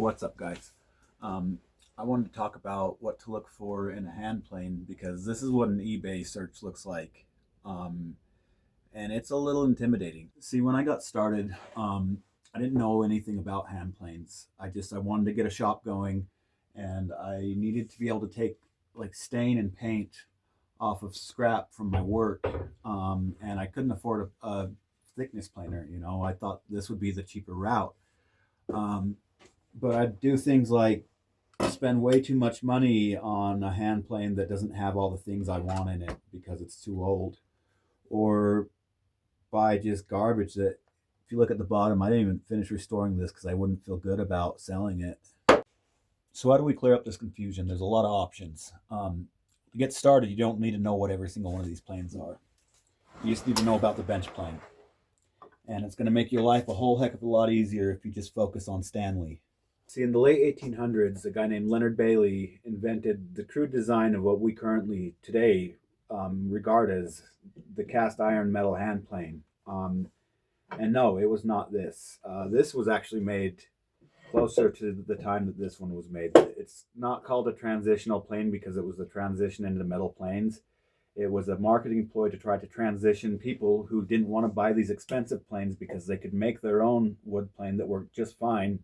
What's up, guys? I wanted to talk about what to look for in a hand plane because this is what an eBay search looks like. Um, and it's a little intimidating. See, when I got started, I didn't know anything about hand planes. I wanted to get a shop going, and I needed to be able to take like stain and paint off of scrap from my work. And I couldn't afford a thickness planer. I thought this would be the cheaper route. Um, but I do things like spend way too much money on a hand plane that doesn't have all the things I want in it because it's too old, or buy just garbage that, if you look at the bottom, I didn't even finish restoring this because I wouldn't feel good about selling it. So how do we clear up this confusion? There's a lot of options. To get started, you don't need to know what every single one of these planes are. You just need to know about the bench plane. And it's going to make your life a whole heck of a lot easier if you just focus on Stanley. See, in the late 1800s, a guy named Leonard Bailey invented the crude design of what we currently today regard as the cast iron metal hand plane. And no, it was not this. This was actually made closer to the time that this one was made. It's not called a transitional plane because it was the transition into metal planes. It was a marketing ploy to try to transition people who didn't want to buy these expensive planes because they could make their own wood plane that worked just fine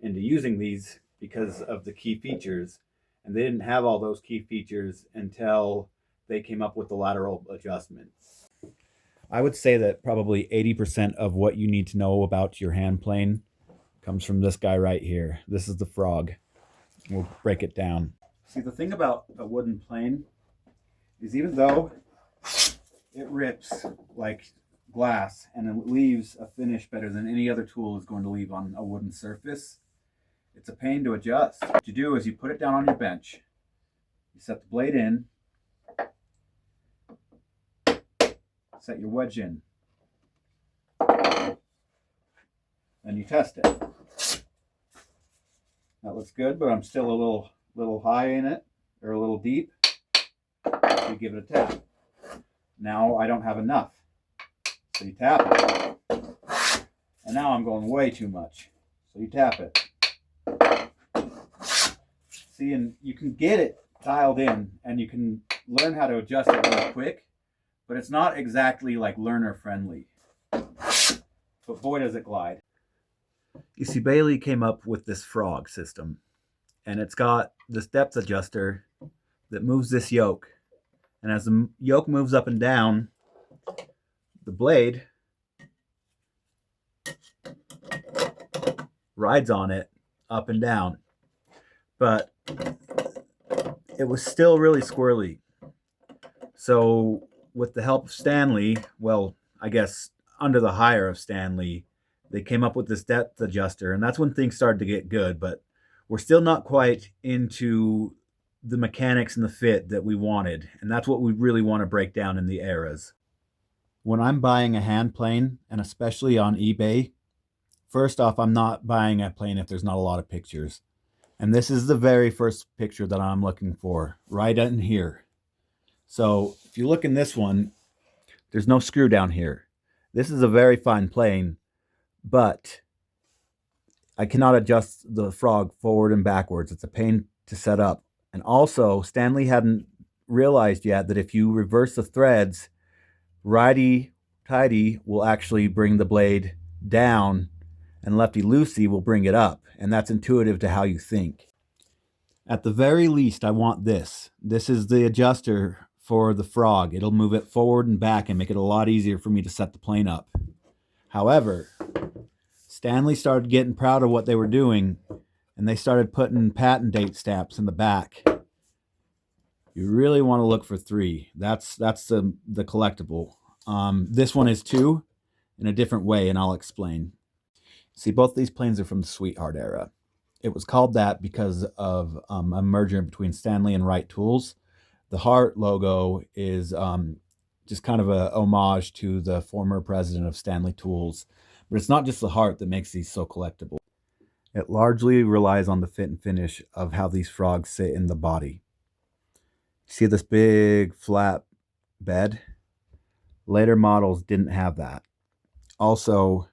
into using these because of the key features. And they didn't have all those key features until they came up with the lateral adjustment. I would say that probably 80% of what you need to know about your hand plane comes from this guy right here. This is the frog. We'll break it down. See, the thing about a wooden plane is even though it rips like glass and it leaves a finish better than any other tool is going to leave on a wooden surface, it's a pain to adjust. What you do is you put it down on your bench, you set the blade in, set your wedge in, and you test it. That looks good, but I'm still a little high in it, or a little deep. You give it a tap. Now I don't have enough, so you tap it. And now I'm going way too much, so you tap it. See, and you can get it dialed in, and you can learn how to adjust it really quick, but it's not exactly like learner friendly. But boy, does it glide. You see, Bailey came up with this frog system, and it's got this depth adjuster that moves this yoke. And as the yoke moves up and down, the blade rides on it up and down. But it was still really squirrely. So with the help of Stanley, well, I guess under the hire of Stanley, they came up with this depth adjuster, and that's when things started to get good, but we're still not quite into the mechanics and the fit that we wanted, and that's what we really want to break down in the eras. When I'm buying a hand plane, and especially on eBay, first off, I'm not buying a plane if there's not a lot of pictures. And this is the very first picture that I'm looking for, right in here. So if you look in this one, there's no screw down here. This is a very fine plane, but I cannot adjust the frog forward and backwards. It's a pain to set up. And also, Stanley hadn't realized yet that if you reverse the threads, righty-tighty will actually bring the blade down, and lefty-loosey will bring it up. And that's intuitive to how you think. At the very least, I want this. This is the adjuster for the frog. It'll move it forward and back and make it a lot easier for me to set the plane up. However, Stanley started getting proud of what they were doing, and they started putting patent date stamps in the back. You really want to look for 3. That's the collectible. This one is 2 in a different way, and I'll explain. See, both these planes are from the Sweetheart era. It was called that because of a merger between Stanley and Wright Tools. The heart logo is just kind of a homage to the former president of Stanley Tools. But it's not just the heart that makes these so collectible. It largely relies on the fit and finish of how these frogs sit in the body. See this big flat bed? Later models didn't have that. Also,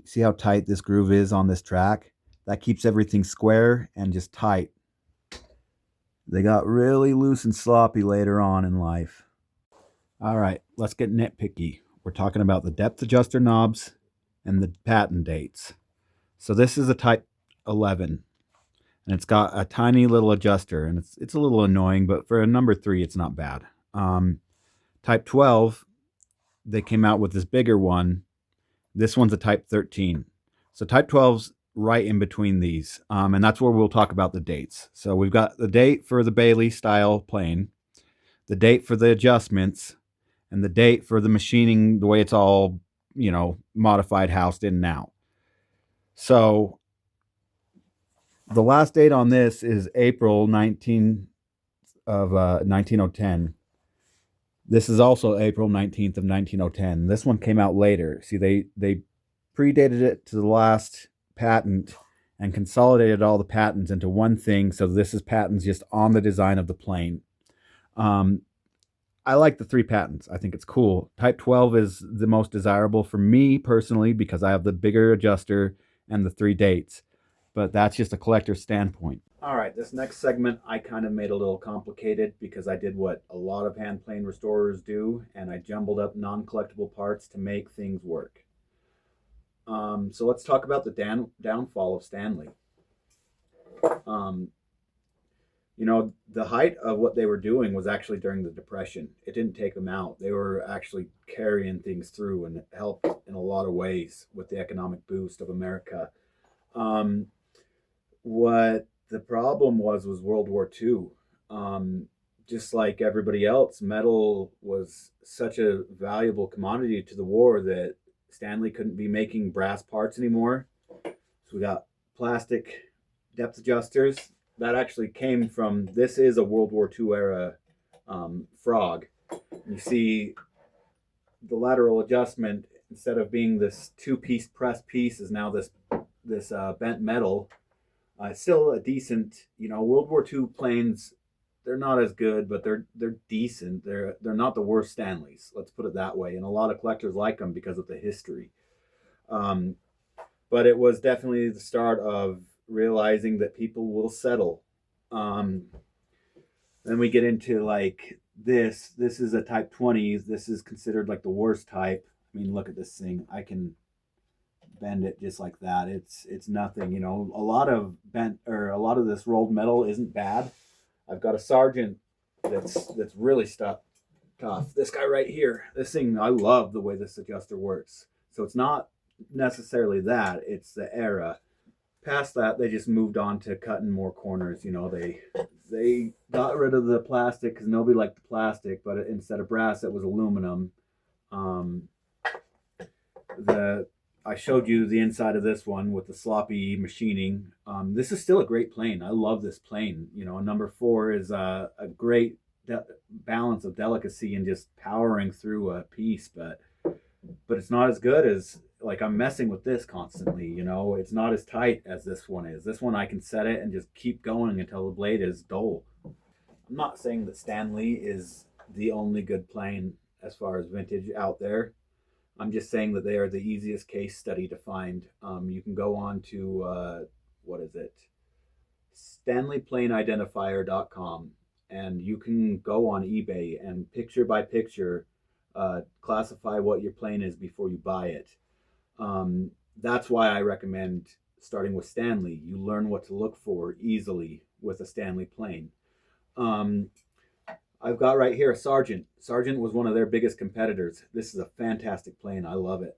see how tight this groove is on this track? That keeps everything square and just tight. They got really loose and sloppy later on in life. All right, let's get nitpicky. We're talking about the depth adjuster knobs and the patent dates. So this is a Type 11, and it's got a tiny little adjuster, and it's a little annoying, but for a number 3, it's not bad. Type 12, they came out with this bigger one. This one's a Type 13. So Type 12's right in between these, and that's where we'll talk about the dates. So we've got the date for the Bailey style plane, the date for the adjustments, and the date for the machining, the way it's all, modified, housed in and out. So the last date on this is April 19 of 1910. This is also April 19th of 1910. This one came out later. See, they predated it to the last patent and consolidated all the patents into one thing. So this is patents just on the design of the plane. I like the 3 patents. I think it's cool. Type 12 is the most desirable for me personally because I have the bigger adjuster and the 3 dates. But that's just a collector's standpoint. All right, this next segment I kind of made a little complicated because I did what a lot of hand plane restorers do, and I jumbled up non-collectible parts to make things work. So let's talk about the downfall of Stanley. The height of what they were doing was actually during the Depression. It didn't take them out. They were actually carrying things through, and it helped in a lot of ways with the economic boost of America. What the problem was World War II. Just like everybody else, metal was such a valuable commodity to the war that Stanley couldn't be making brass parts anymore. So we got plastic depth adjusters. That actually came from, this is a World War II era frog. You see the lateral adjustment, instead of being this 2-piece press piece, is now this bent metal. It's still a decent, World War II planes. They're not as good, but they're decent. They're not the worst Stanleys. Let's put it that way. And a lot of collectors like them because of the history. But it was definitely the start of realizing that people will settle. Then we get into like this. This is a Type 20. This is considered like the worst type. I mean, look at this thing. I can bend it just like that. It's nothing. A lot of this rolled metal isn't bad. I've got a Sergeant that's really tough. This guy right here. This thing, I love the way this adjuster works. So it's not necessarily that. It's the era. Past that, they just moved on to cutting more corners. They got rid of the plastic because nobody liked the plastic, but instead of brass, it was aluminum. I showed you the inside of this one with the sloppy machining. This is still a great plane. I love this plane. A number 4 is a great balance of delicacy and just powering through a piece, but it's not as good as, like, I'm messing with this constantly. It's not as tight as this one is. This one I can set it and just keep going until the blade is dull. I'm not saying that Stanley is the only good plane as far as vintage out there. I'm just saying that they are the easiest case study to find. You can go on to, stanleyplaneidentifier.com, and you can go on eBay and picture by picture classify what your plane is before you buy it. That's why I recommend starting with Stanley. You learn what to look for easily with a Stanley plane. I've got right here a Sergeant. Sergeant was one of their biggest competitors. This is a fantastic plane. I love it.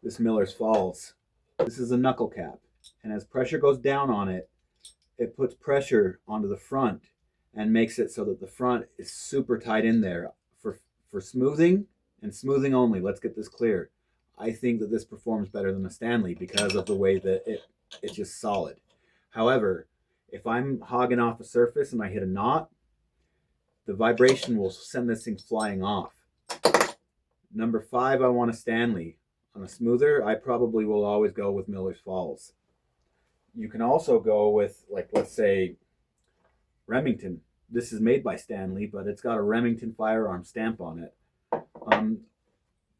This Miller's Falls. This is a knuckle cap. And as pressure goes down on it, it puts pressure onto the front and makes it so that the front is super tight in there. For smoothing and smoothing only, let's get this clear. I think that this performs better than a Stanley because of the way that it's just solid. However, if I'm hogging off a surface and I hit a knot, the vibration will send this thing flying off. Number 5, I want a Stanley. On a smoother, I probably will always go with Miller's Falls. You can also go with, like, let's say, Remington. This is made by Stanley, but it's got a Remington firearm stamp on it.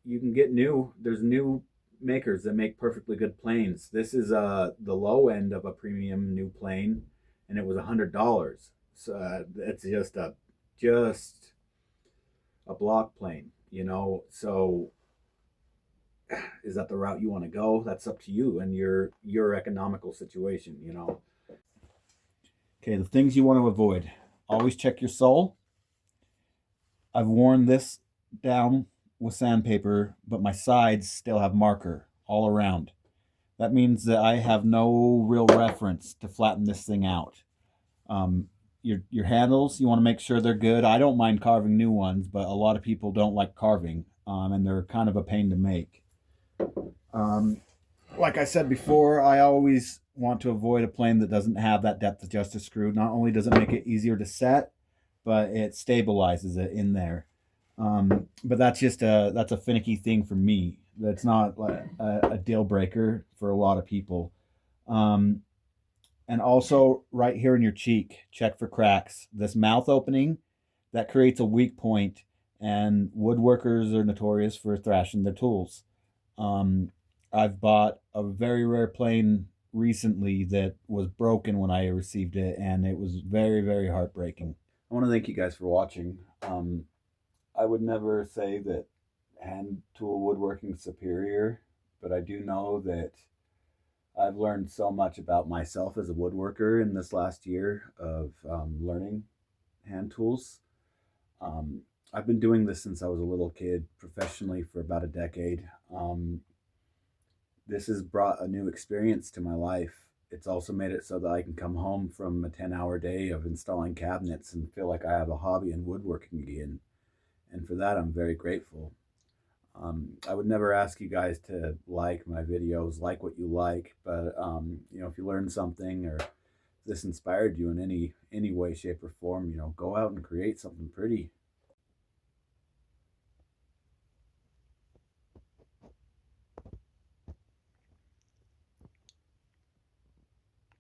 You can get there's new makers that make perfectly good planes. This is the low end of a premium new plane, and it was $100. So it's just a block plane, you know. So is that the route you want to go? That's up to you and your economical situation, you know. Okay, the things you want to avoid. Always check your sole. I've worn this down with sandpaper, but my sides still have marker all around. That means that I have no real reference to flatten this thing out. Um, your handles, you want to make sure they're good. I don't mind carving new ones, but a lot of people don't like carving, and they're kind of a pain to make. Um, like I said before, I always want to avoid a plane that doesn't have that depth adjuster screw. Not only does it make it easier to set, but it stabilizes it in there. But that's a finicky thing for me. That's not like a deal breaker for a lot of people. Um, and also right here in your cheek, check for cracks. This mouth opening that creates a weak point, and woodworkers are notorious for thrashing their tools. Um, I've bought a very rare plane recently that was broken when I received it, and it was very, very heartbreaking. I want to thank you guys for watching. I would never say that hand tool woodworking is superior, but I do know that I've learned so much about myself as a woodworker in this last year of learning hand tools. Um, I've been doing this since I was a little kid, professionally for about a decade. This has brought a new experience to my life. It's also made it so that I can come home from a 10-hour day of installing cabinets and feel like I have a hobby in woodworking again. And for that, I'm very grateful. I would never ask you guys to like my videos, like what you like, but you know, if you learned something or this inspired you in any way, shape, or form, you know, go out and create something pretty.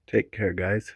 Take care, guys.